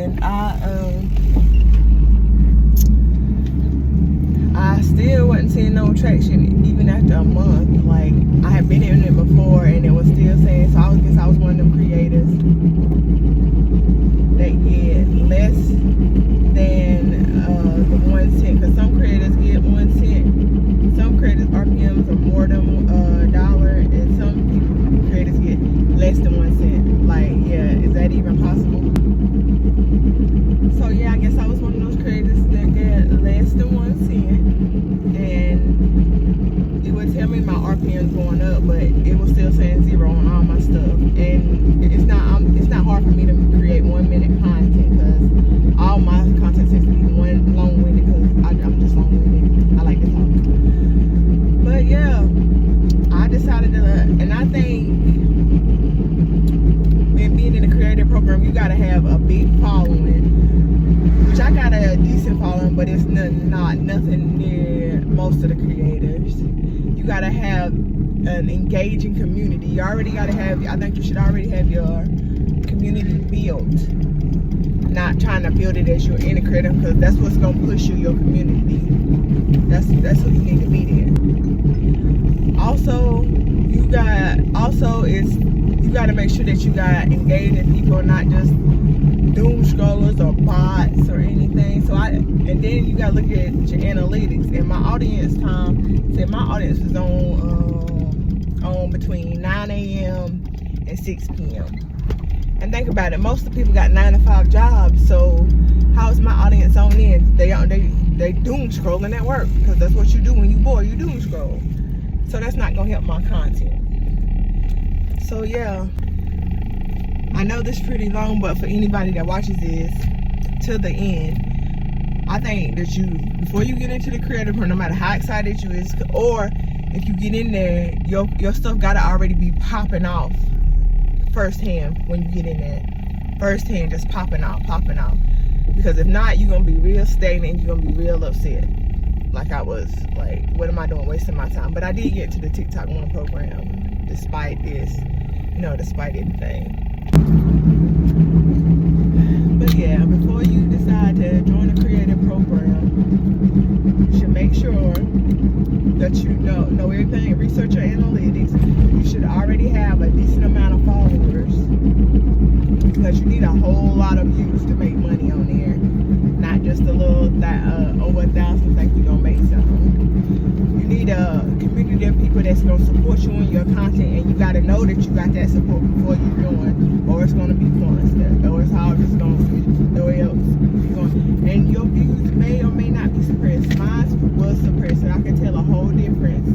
and I still wasn't seeing no traction even after a month. Like, I had been in it before and it was still saying, so I guess I was one of them creators that get less than the 1 cent, because some creators get 1 cent, some creators RPMs are more than $1, and some creators get less than 1 cent. Like, yeah, is that even possible? So yeah, I guess I was one of those creators that get less than 1 cent, and it would tell me my RPMs going up, but it was still saying 0 on all my stuff. And it's not hard for me to create 1 minute content, because all my content seems to be long-winded, because I'm just long-winded. I like to talk. But yeah, I decided to, and I think when being in the creative program, you gotta have a big following, which I got a decent following, but it's nothing near most of the creators. You gotta have an engaging community. You already gotta have, I think you should already have your community built. Not trying to build it as you're in a creator, because that's what's gonna push you, your community. That's what you need to be there. Also, you gotta make sure that you got engaging people, not just doom scrollers or bots or anything. And then you gotta look at your analytics. And my audience time said my audience was on between 9 a.m. and 6 p.m. And think about it, most of the people got 9 to 5 jobs, so how is my audience on in? They doom scrolling at work, because that's what you do when you bored, you doom scroll. So that's not gonna help my content. So yeah, I know this is pretty long, but for anybody that watches this till the end, I think that before you get into the creative program, no matter how excited you is, or if you get in there, your stuff gotta already be popping off firsthand. When you get in there firsthand, just popping off, because if not, you're gonna be real stagnant, you're gonna be real upset. Like I was, like, what am I doing, wasting my time? But I did get to the TikTok 1 program despite this, despite everything. But yeah, before you decide to join a creative program, you should make sure that you know everything, research your analytics. You should already have a decent amount of followers, because you need a whole lot of views to make money on there, not just a little over 1,000 think you're gonna make something. You need a community of people that's gonna support you in your content, and you gotta know that you got that support before you join, or it's gonna be fun, or it's all just gonna switch, or else you're going, and your views may or may not be suppressed. Mine was suppressed, and I can tell a whole difference